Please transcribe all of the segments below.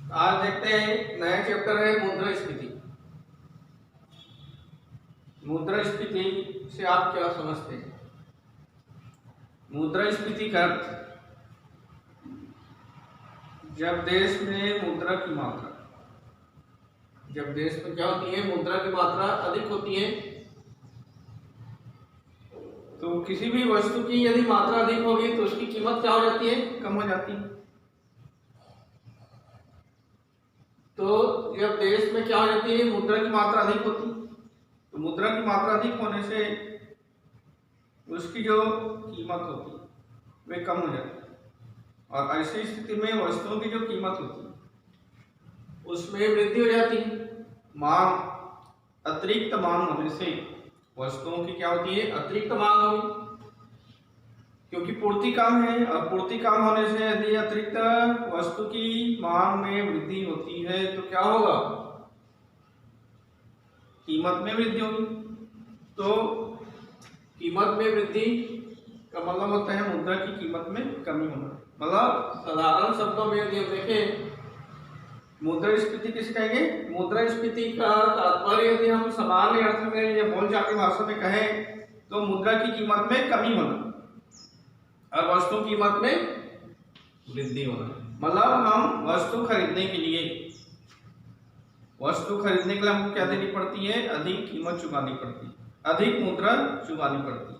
आज देखते हैं नया चैप्टर है मुद्रास्फीति। मुद्रास्फीति से आप क्या समझते हैं? मुद्रास्फीति का अर्थ जब देश में मुद्रा की मात्रा, जब देश में क्या होती है, मुद्रा की मात्रा अधिक होती है, तो किसी भी वस्तु की यदि मात्रा अधिक होगी तो उसकी कीमत क्या हो जाती है, कम हो जाती है। तो जब देश में क्या हो जाती है, मुद्रा की मात्रा अधिक होती है, तो मुद्रा की मात्रा अधिक होने से उसकी जो कीमत होती है वे कम हो जाती है, और ऐसी स्थिति में वस्तुओं की जो कीमत होती है उसमें वृद्धि हो जाती है। मांग, अतिरिक्त मांग होने से वस्तुओं की क्या होती है, अतिरिक्त मांग होगी, क्योंकि पूर्ति कम है, और पूर्ति कम होने से यदि अतिरिक्त वस्तु की मांग में वृद्धि होती है तो क्या होगा, कीमत में वृद्धि होगी। तो कीमत में वृद्धि का मतलब होता है मुद्रा की कीमत में कमी होना। मतलब साधारण शब्दों में यदि हम देखें मुद्रास्फीति किसे कहेंगे, मुद्रास्फीति का तात्पर्य यदि हम सामान्य अर्थ में या बोलचाल भाषा में कहें तो मुद्रा की कीमत में कमी होना और वस्तु कीमत में वृद्धि होना। मतलब हम वस्तु खरीदने के लिए हमको क्या देनी पड़ती है, अधिक कीमत चुकानी पड़ती है, अधिक मुद्रा चुकानी पड़ती है।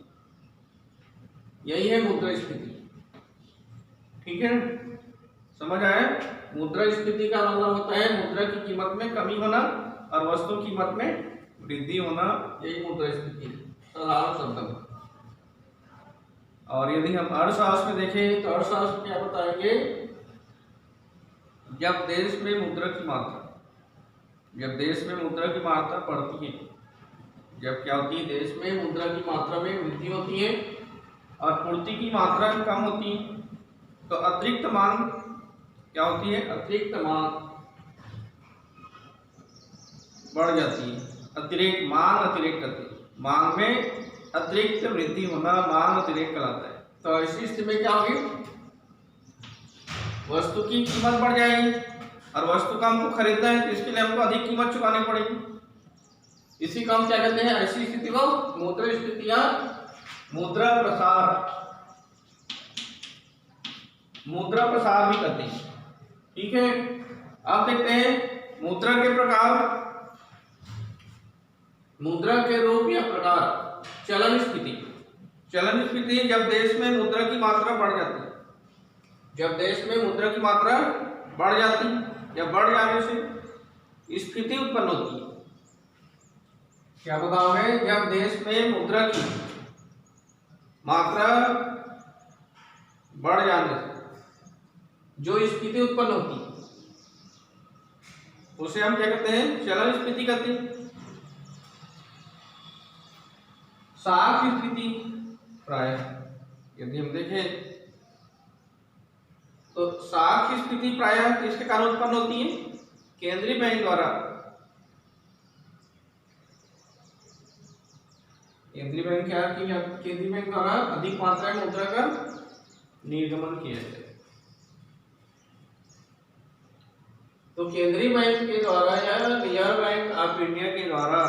यही है मुद्रास्फीति। ठीक है, समझ आया? मुद्रास्फीति का मतलब होता है मुद्रा की कीमत में कमी होना और वस्तु कीमत में वृद्धि होना, यही मुद्रास्फीति है साधारण शब्द में। और यदि हम अर्थशास्त्र में देखें तो अर्थशास्त्र क्या बताएंगे, जब देश में मुद्रा की मात्रा बढ़ती है, जब क्या होती है, देश में मुद्रा की मात्रा में वृद्धि होती है और पूर्ति की मात्रा कम होती है, तो अतिरिक्त मांग क्या होती है, अतिरिक्त मांग बढ़ जाती है। अतिरिक्त मांग में अतिरिक्त वृद्धि होना मांग अतिरिक्त कहलाता है। तो इसी स्थिति में क्या होगी, वस्तु की कीमत बढ़ जाएगी और वस्तु का हमको खरीदना है तो इसके लिए हमको अधिक कीमत चुकानी पड़ेगी। इसी का हम क्या कहते हैं, ऐसी स्थिति को मुद्रास्फीति या मुद्रा प्रसार भी कहते हैं। ठीक है, अब देखते हैं मुद्रा के प्रकार, मुद्रा के रूप या प्रकार। चलन स्फीति जब देश में मुद्रा की मात्रा बढ़ जाती है, जब देश में मुद्रा की मात्रा बढ़ जाती है या बढ़ जाने से स्फीति उत्पन्न होती है। क्या बताओ है, जब देश में मुद्रा की मात्रा बढ़ जाने से जो स्फीति उत्पन्न होती है उसे हम क्या कहते हैं, चलन स्फीति कहते हैं। साख स्फीति प्राय यदि हम देखें तो साख स्फीति प्राय किसके कारण उत्पन्न होती है, केंद्रीय बैंक द्वारा। केंद्रीय बैंक द्वारा अधिक मात्रा में मुद्रा का निर्गमन किया जाए। तो केंद्रीय बैंक के द्वारा या रिजर्व बैंक ऑफ इंडिया के द्वारा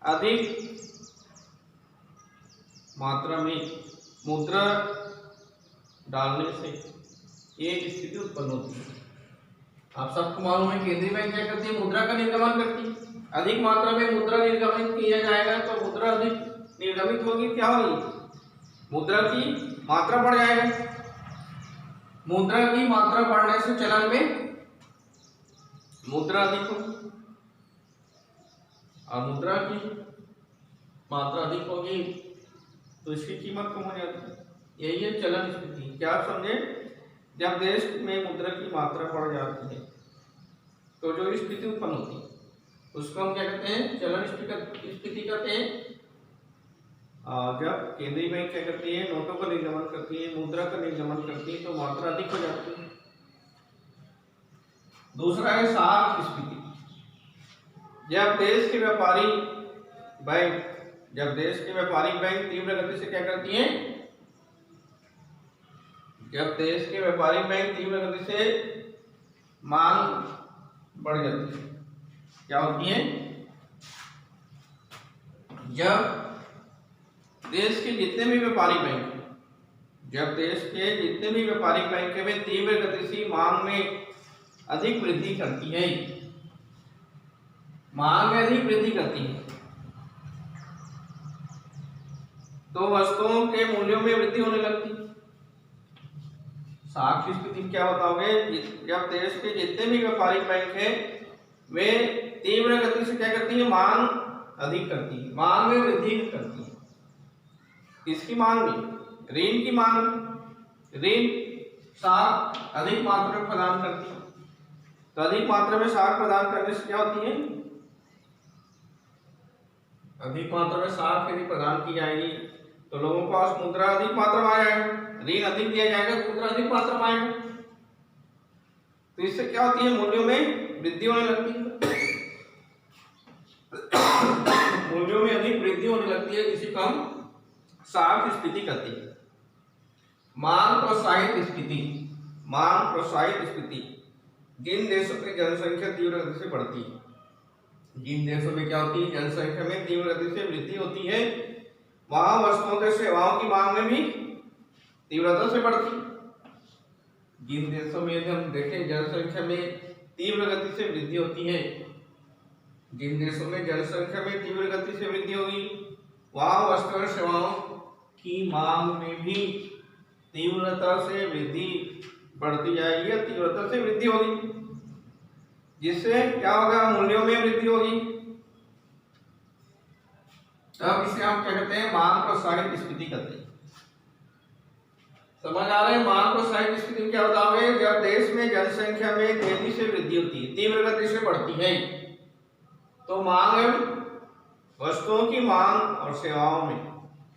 अधिक मात्रा में मुद्रा डालने से एक स्थिति उत्पन्न होती है। आप सबको मालूम है केंद्रीय बैंक क्या करती है, मुद्रा का निर्गमन करती है। अधिक मात्रा में मुद्रा निर्गमित किया जाएगा तो मुद्रा अधिक निर्गमित होगी, क्या होगी, मुद्रा की मात्रा बढ़ जाएगा। मुद्रा की मात्रा बढ़ने से चलन में मुद्रा अधिक होगी और मुद्रा की मात्रा अधिक होगी तो इसकी कीमत कम हो जाती है। यही है चलन स्फीति। क्या आप समझे, जब देश में मुद्रा की मात्रा बढ़ जाती है तो जो स्फीति उत्पन्न होती है उसको हम क्या कहते हैं, चलन स्फीति कहते हैं। जब केंद्रीय बैंक क्या करती है, नोटों का निर्गमन करती है, मुद्रा का निर्गमन करती है तो मात्रा अधिक हो जाती है। दूसरा है साख स्फीति। जब देश के व्यापारी बैंक तीव्र गति से क्या करती हैं, जब देश के व्यापारिक बैंक तीव्र गति से मांग बढ़ जाती है। क्या होती है? जब देश के जितने भी व्यापारिक बैंक हैं, जब देश के जितने भी व्यापारिक बैंक में तीव्र गति से मांग में अधिक वृद्धि करती है, मांग में अधिक वृद्धि करती है, तो वस्तुओं के मूल्यों में वृद्धि होने लगती है। साख की स्थिति क्या बताओगे? जब देश के जितने भी व्यापारिक बैंक हैं वे तीव्र गति से क्या करती है? मांग अधिक करती है, मांग में वृद्धि करती है। किसकी मांग में? ऋण की मांग में। ऋण साख अधिक मात्रा में प्रदान करती है, तो अधिक मात्रा में साख प्रदान करने से क्या होती है? अधिक मात्रा में साख यदि प्रदान की जाएगी तो लोगों के पास मुद्रा अधिक मात्रा में आ जाएगा, ऋण अधिक दिया जाएगा तो मुद्रा अधिक मात्रा में आएगा, तो इससे क्या होती है? मूल्यों में वृद्धि होने लगती है। मूल्यों में अधिक वृद्धि होने लगती है, इसी को हम साख स्फीति कहते हैं। मांग प्रोत्साहित स्फीति। मांग प्रोत्साहित स्फीति जिन देशों की जनसंख्या तीव्र गति से बढ़ती है, जिन देशों में क्या होती है? जनसंख्या में तीव्र गति से वृद्धि होती है, वहां वस्तुओं के सेवाओं की मांग में भी तीव्रता से बढ़ती है। जिन देशों में यदि हम देखें जनसंख्या में तीव्र गति से वृद्धि होती है, जिन देशों में जनसंख्या में तीव्र गति से वृद्धि होगी, वहां वस्तु और सेवाओं की मांग में भी तीव्रता से वृद्धि बढ़ती जाएगी या तीव्रता से वृद्धि होगी, जिससे क्या होगा? मूल्यों में वृद्धि होगी। तब इसे हम क्या कहते हैं? मांग प्रोत्साहित स्फीति कहते हैं। समझ आ रहे हैं? मांग प्रोत्साहित स्फीति क्या बताओगे? जब देश में जनसंख्या में तेजी से वृद्धि होती है, तीव्र गति से बढ़ती है, तो मांग वस्तुओं की मांग और सेवाओं में,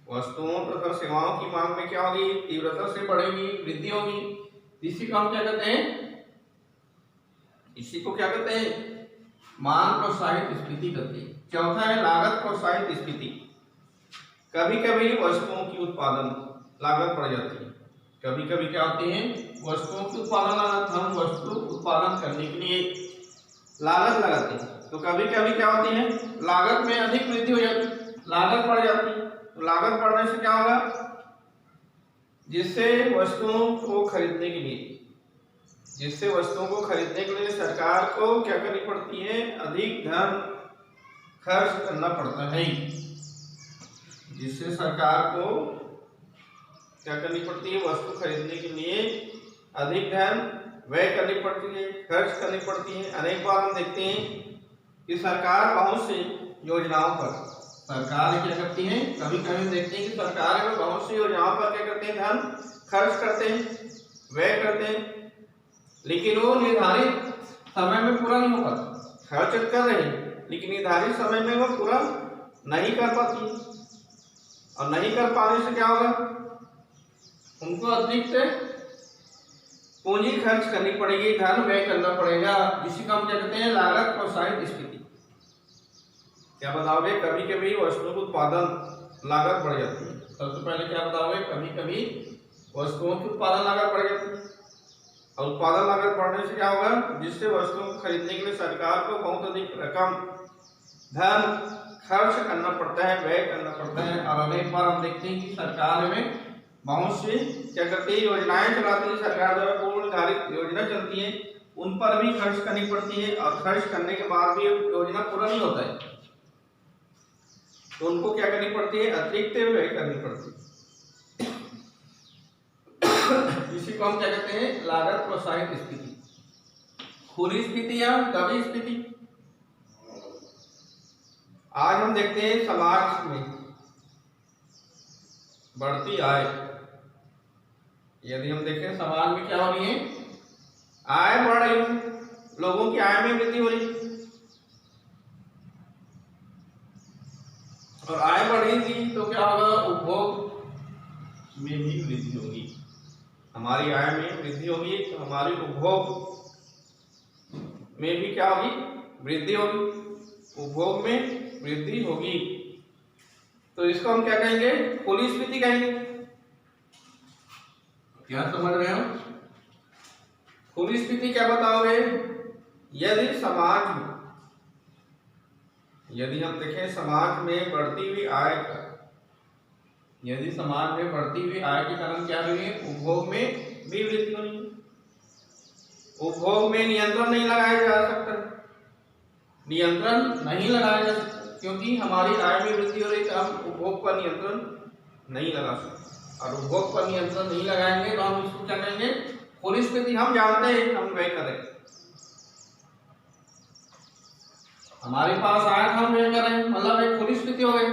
वस्तुओं तथा सेवाओं की मांग में क्या होगी? तीव्रता से बढ़ेगी, वृद्धि होगी। इसी को हम क्या कहते हैं? इसी को क्या कहते हैं? मांग प्रोत्साहित स्फीति कहते हैं। चौथा है लागत प्रोत्साहित स्फीति। कभी कभी वस्तुओं की उत्पादन लागत बढ़ जाती है। कभी कभी क्या होती है? वस्तुओं की उत्पादन लागत, हम वस्तु उत्पादन करने के लिए लागत लगाते हैं, तो कभी कभी क्या होती है? लागत में अधिक वृद्धि हो जाती है, लागत बढ़ जाती है। तो लागत बढ़ने से क्या होगा? जिससे वस्तुओं को खरीदने के लिए सरकार को क्या करनी पड़ती है? अधिक धन खर्च करना पड़ता है, जिससे सरकार को क्या करनी पड़ती है? वस्तु खरीदने के लिए अधिक धन व्यय करनी पड़ती है, खर्च करनी पड़ती है। अनेक बार हम देखते हैं कि सरकार बहुत सी योजनाओं पर सरकार क्या करती है? कभी कभी देखते हैं कि सरकार बहुत सी योजनाओं पर क्या करते हैं? धन खर्च करते हैं, व्यय करते हैं, लेकिन वो निर्धारित समय में पूरा नहीं हो पाता। खर्च कर रहे हैं लेकिन निर्धारित समय में वो पूरा नहीं कर पाती, और नहीं कर पाने से क्या होगा? उनको अतिरिक्त पूंजी खर्च करनी पड़ेगी, धन व्यय करना पड़ेगा। इसी को हम क्या कहते हैं? लागत प्रोत्साहित स्फीति। क्या बताओगे? कभी कभी वस्तुओं का उत्पादन लागत बढ़ जाती है। सबसे पहले क्या बताओगे? कभी कभी वस्तुओं की उत्पादन लागत बढ़ जाती है, और उत्पादन लागत बढ़ने से क्या होगा? जिससे वस्तुओं को खरीदने के लिए सरकार को बहुत अधिक रकम धन खर्च करना पड़ता है, व्यय करना पड़ता है। और अनेक बार हम देखते हैं कि सरकार में बहुत सी क्या करती है? योजनाएं चलाती है, सरकार द्वारा पूर्व निर्धारित योजना चलती है, उन पर भी खर्च करनी पड़ती है, और खर्च करने के बाद भी योजना पूरा नहीं होता है, तो उनको क्या करनी पड़ती है? अतिरिक्त व्यय करनी पड़ती है। इसी को हम क्या कहते हैं? लागत प्रोत्साहित स्फीति। खुली स्फीति या दबी स्फीति। आज हम देखते हैं समाज में बढ़ती आय। यदि हम देखें समाज में क्या हो रही है? आय बढ़ रही है, लोगों की आय में वृद्धि हो रही है, और आय बढ़ेगी तो क्या होगा? उपभोग में भी वृद्धि होगी। हमारी आय में वृद्धि होगी तो हमारी उपभोग में भी क्या होगी? वृद्धि होगी, उपभोग में वृद्धि होगी। तो इसको हम क्या कहेंगे? खुली स्फीति कहेंगे। क्या समझ रहे हो? खुली स्फीति क्या बताओगे? यदि समाज में, यदि हम देखें समाज में बढ़ती हुई आय का, यदि समाज में बढ़ती हुई आय के कारण क्या हुई? उपभोग में भी वृद्धि होनी। उपभोग में नियंत्रण नहीं लगाया जा सकता, नियंत्रण नहीं लगाया जा सकता क्योंकि हमारी आय में वृद्धि हो रही है, तो हम उपभोग पर नियंत्रण नहीं लगा सकते, और उपभोग पर नियंत्रण नहीं लगाएंगे तो हम इसको क्या कहेंगे? खुली स्फीति। हम जानते हैं हम व्यय करें, हमारे पास आया हम व्यय करें, मतलब एक खुली स्फीति हो गई।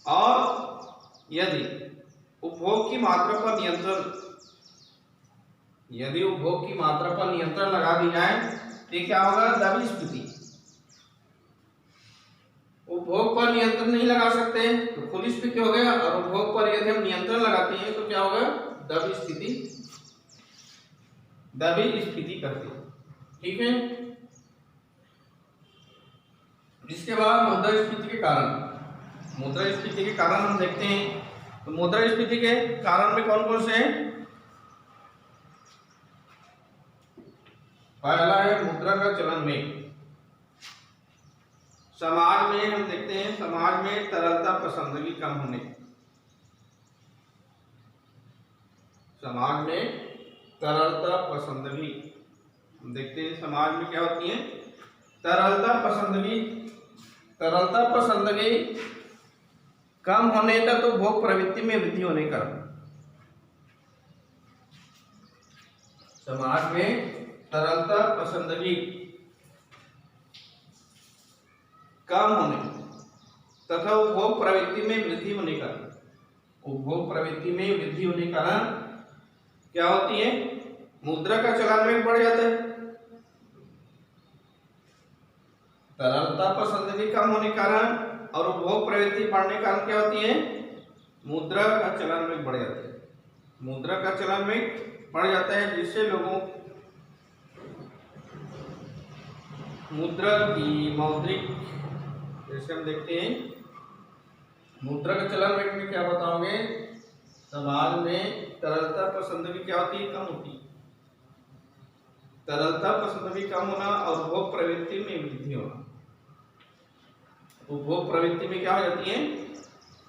और यदि उपभोग की मात्रा पर नियंत्रण, यदि उपभोग की मात्रा पर नियंत्रण लगा दी जाए तो क्या होगा? दबी स्फीति। उपभोग पर नियंत्रण नहीं लगा सकते तो खुली स्फीति हो गया, और उपभोग पर यदि हम नियंत्रण लगाते हैं तो क्या होगा? दबी स्थिति, दबी स्फीति करती है। ठीक है। इसके बाद मुद्रास्फीति के कारण, मुद्रास्फीति के कारण हम देखते हैं तो मुद्रास्फीति के कारण में कौन कौन से हैं? पहला है मुद्रा का चलन में। समाज में हम देखते हैं, समाज में तरलता पसंदगी कम होने, समाज में तरलता पसंदगी हम देखते हैं, समाज में क्या होती है? तरलता पसंदगी, तरलता पसंदगी कम होने तक तो भोग प्रवृत्ति में वृद्धि होने का, समाज में तरलता पसंदगी कम होने तथा उपभोग प्रवृत्ति में वृद्धि होने का, उपभोग प्रवृत्ति में वृद्धि होने के कारण क्या होती है? मुद्रा का चलन में बढ़ जाता है। तरलता पसंदगी कम होने के कारण और उपभोग प्रवृत्ति बढ़ने के कारण क्या होती है? मुद्रा का चलन में बढ़ जाता है, मुद्रा का चलन में बढ़ जाता है, जिससे लोगों मुद्रा की मौद्रिक, जैसे हम देखते हैं मुद्रा का चलन में क्या बताओगे? समाज में तरलता पसंदगी क्या होती है? कम होती है। तरलता पसंदगी कम होना और उपभोग प्रवृत्ति में वृद्धि होना, उपभोग प्रवृत्ति में क्या हो जाती है?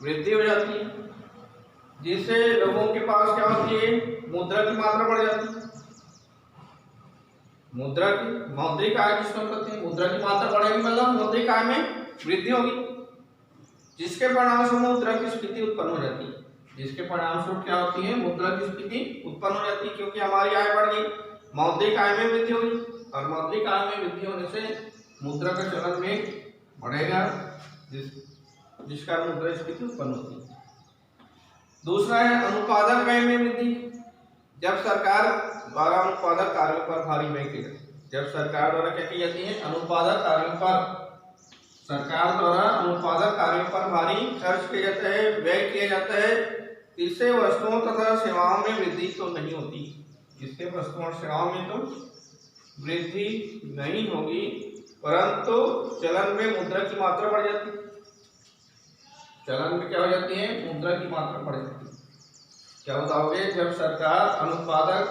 वृद्धि हो जाती है, जिससे लोगों के पास क्या होती है? मुद्रा की मात्रा बढ़ जाती है। मुद्रा की मौद्रिक आय जिसको कहते हैं, मुद्रा की मात्रा बढ़ेगी मतलब मौद्रिक आय में वृद्धि होगी, जिसके परिणामस्वरूप मुद्रा की स्फीति उत्पन्न हो जाती है, जिसके परिणामस्वरूप क्या होती है? मुद्रा की स्फीति उत्पन्न हो जाती है, क्योंकि हमारी आय बढ़ गई, मौद्रिक आय में वृद्धि होगी, और मौद्रिक आय में वृद्धि होने से मुद्रा का चलन में बढ़ेगा, जिस कारण मुद्रास्फीति उत्पन्न होती है। दूसरा है अनुत्पादक व्यय में वृद्धि। जब सरकार द्वारा अनुत्पादक कार्यों पर भारी व्यय किया जाता है, जब सरकार द्वारा क्या की जाती है? अनुत्पादक कार्यों पर, सरकार द्वारा अनुत्पादक कार्यों पर भारी खर्च किया जाता है, व्यय किया जाता है, इससे वस्तुओं तथा सेवाओं में वृद्धि तो नहीं होती, इससे वस्तुओं और सेवाओं में तो वृद्धि नहीं होगी, परंतु चलन में मुद्रा की मात्रा बढ़ जाती है। चलन में क्या हो जाती है? मुद्रा की मात्रा बढ़ जाती है। क्या बताओगे? जब सरकार अनुत्पादक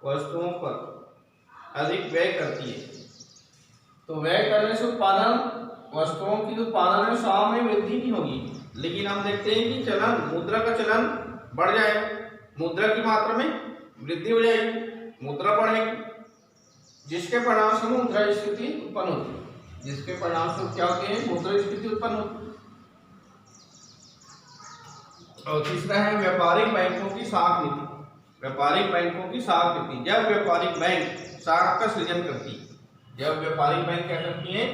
वस्तुओं पर अधिक व्यय करती है, तो व्यय करने से उत्पादन वस्तुओं की उत्पादन में सेवाओं में वृद्धि नहीं होगी, लेकिन हम देखते हैं कि चलन, मुद्रा का चलन बढ़ जाएगा, मुद्रा की मात्रा में वृद्धि हो जाएगी, मुद्रा बढ़ेगी, जिसके परिणामस्वरूप मुद्रास्फीति उत्पन्न होती है, जिसके परिणामस्वरूप क्या होती है? मुद्रास्फीति उत्पन्न होती है। और तीसरा है व्यापारिक बैंकों की साख नीति। व्यापारिक बैंकों की साख नीति, जब व्यापारिक बैंक साख का सृजन करती है, जब व्यापारिक बैंक क्या करती है?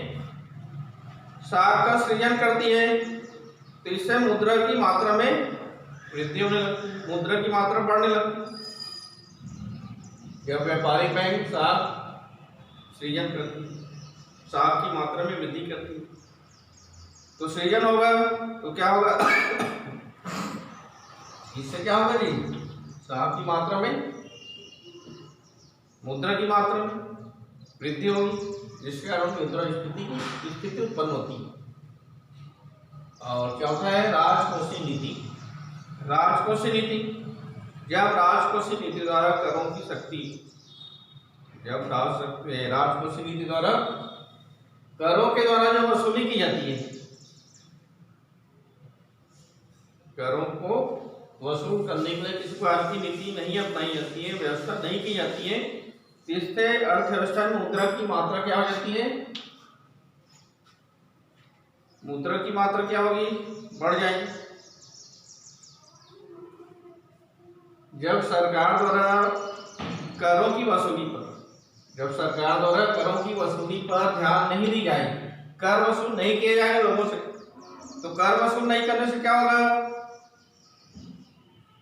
साख का सृजन करती है, तो इससे मुद्रा की मात्रा में वृद्धि होने लगती, मुद्रा की मात्रा बढ़ने लगती। जब व्यापारिक बैंक साख सृजन करती है, साख की मात्रा में वृद्धि करती है, तो सृजन होगा तो क्या होगा? इससे क्या होगा जी? साख की मात्रा में, मुद्रा की मात्रा में वृद्धि होगी, जिसके कारण मुद्रास्फीति की स्थिति उत्पन्न होती है। और चौथा है राजकोषीय नीति। राजकोषीय नीति, जब राजकोषीय नीति द्वारा करों की शक्ति, जब राजकोषीय नीति द्वारा करों के द्वारा जो वसूली की जाती है, करों को वसूल करने के लिए किसी प्रकार की नीति नहीं अपनाई जाती है, व्यवस्था नहीं की जाती है, इससे अर्थव्यवस्था में मुद्रा की मात्रा क्या हो जाती है, मुद्रा की मात्रा क्या होगी, बढ़ जाएगी। जब सरकार द्वारा करों की वसूली पर, जब सरकार द्वारा करों की वसूली पर ध्यान नहीं दी जाएगी, कर वसूल नहीं किए जाएंगे लोगों से, तो कर वसूल नहीं करने से क्या होगा,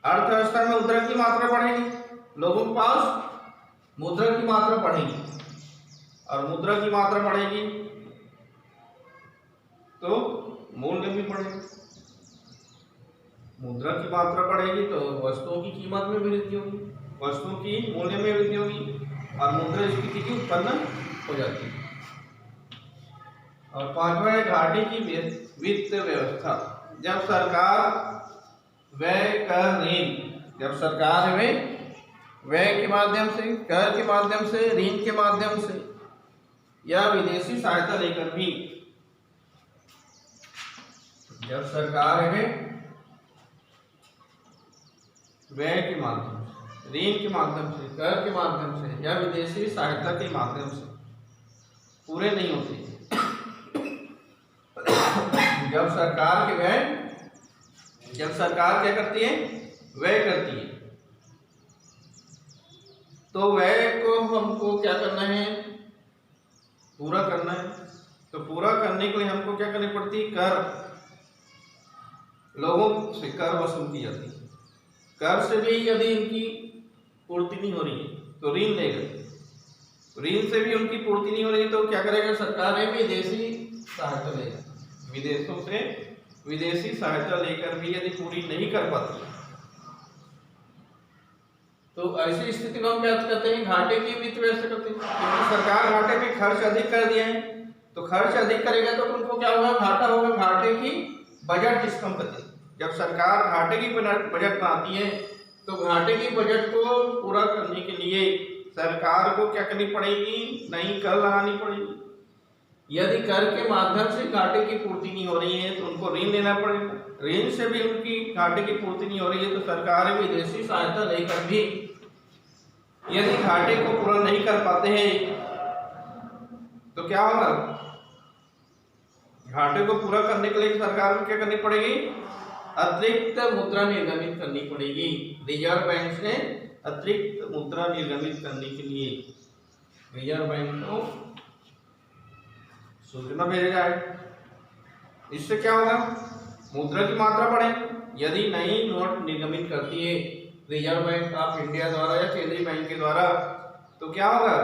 अर्थव्यवस्था में मुद्रा की मात्रा बढ़ेगी, लोगों के पास मुद्रा की मात्रा बढ़ेगी, और मुद्रा की मात्रा बढ़ेगी तो मूल्य भी बढ़ेगा, मुद्रा की मात्रा बढ़ेगी तो वस्तुओं की कीमत में वृद्धि होगी, वस्तुओं की मूल्य में वृद्धि होगी, और मुद्रास्फीति की उत्पन्न हो जाती है। और पांचवा है घाटे की वित्त व्यवस्था। जब सरकार व्यय कर ऋण, जब सरकार व्यय के माध्यम से, कर के माध्यम से, ऋण के माध्यम से या विदेशी सहायता लेकर भी, जब सरकार व्यय के माध्यम से, ऋण के माध्यम से, कर के माध्यम से या विदेशी सहायता के माध्यम से पूरे नहीं होते, जब सरकार के व्यय, जब सरकार क्या करती है, व्यय करती है, तो व्यय को हमको क्या करना है, पूरा करना है। तो पूरा करने के लिए हमको क्या करनी पड़ती है, कर, लोगों से कर वसूल की जाती है। कर से भी यदि इनकी पूर्ति नहीं हो रही है तो ऋण लेगा, ऋण से भी उनकी पूर्ति नहीं हो रही तो क्या करेगा, सरकार विदेशी सहायता लेगा, विदेशों से विदेशी सहायता लेकर भी यदि पूरी नहीं कर पाती तो ऐसी स्थिति में हम क्या कहते हैं, घाटे की वित्त व्यवस्था करते हैं। क्योंकि सरकार घाटे में खर्च अधिक कर दिए हैं, तो खर्च अधिक करेगा तो उनको क्या होगा, घाटा होगा, घाटे की बजट जिसको हम कहते हैं। जब सरकार घाटे की बजट बनाती है तो घाटे की बजट को पूरा करने के लिए सरकार को क्या करनी पड़ेगी, नई कर लगानी पड़ेगी। यदि कर के माध्यम से घाटे की पूर्ति नहीं हो रही है तो उनको ऋण लेना पड़ेगा, ऋण से भी उनकी घाटे की पूर्ति नहीं हो रही है तो सरकार विदेशी सहायता लेकर भी यदि घाटे को पूरा नहीं कर पाते हैं तो क्या होगा, घाटे को पूरा करने के लिए सरकार को क्या करनी पड़ेगी, अतिरिक्त मुद्रा निर्गमित करनी पड़ेगी। रिजर्व बैंक से अतिरिक्त मुद्रा निर्गमित करने के लिए रिजर्व बैंक को सूचना भेजा जाए। इससे क्या होगा, मुद्रा की मात्रा बढ़ेगी। यदि नई नोट निर्गमित करती है रिजर्व बैंक ऑफ इंडिया द्वारा या केंद्रीय बैंक के द्वारा तो क्या होगा,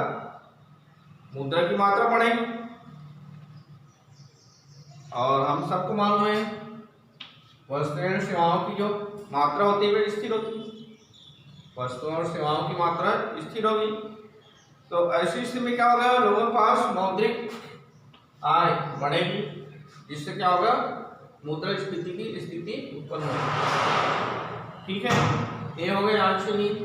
मुद्रा की मात्रा बढ़ेगी। और हम सबको मालूम है वस्तुओं और सेवाओं की जो मात्रा होती है वह स्थिर होती है, वस्तुओं और सेवाओं की मात्रा स्थिर होगी। तो ऐसी स्थिति में क्या होगा, लोगों के पास मौद्रिक आय बढ़ेगी, जिससे क्या होगा, मुद्रास्फीति की स्थिति उत्पन्न होगी। ठीक है, ये हो गए आज की नीति।